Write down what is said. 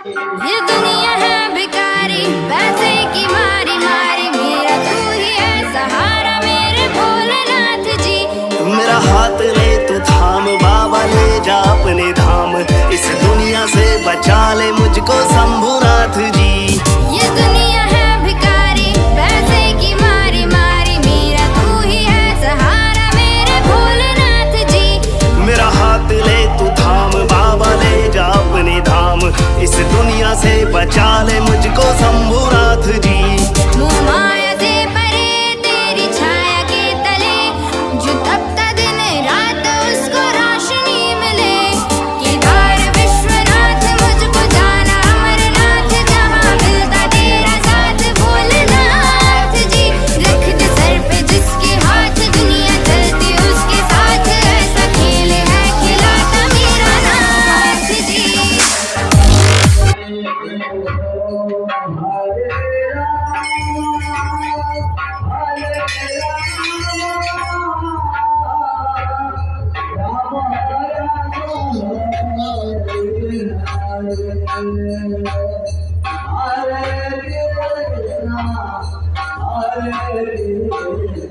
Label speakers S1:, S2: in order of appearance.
S1: ये दुनिया है भिखारी, पैसे की मारी मारी, मेरा तू ही है सहारा मेरे भोलेनाथ जी।
S2: मेरा हाथ ले तू थाम बाबा, ले जा अपने धाम, इस दुनिया से बचा ले मुझको शंभुनाथ जी।
S1: ये दुनिया है भिखारी, पैसे की मारी मारी, मेरा तू ही है सहारा मेरे भोलेनाथ जी।
S2: मेरा हाथ ले तू थाम बाबा, ले जा अपने धाम, इस दुनिया से बचा ले मुझको शंभुनाथ जी।
S1: मोह माया से परे तेरी छाया के तले, जो तपता दिन रात उसको रोशनी मिले। केदार विश्वनाथ मुझको जाना अमरनाथ, जहाँ मिलता तेरा साथ भोलेनाथ जी। रख दे सर पे जिसके हाथ, दुनिया चलती उसके साथ, ऐसा खेल है खिलाता मेरा Nath ji.
S3: Hare Krishna, Hare Krishna.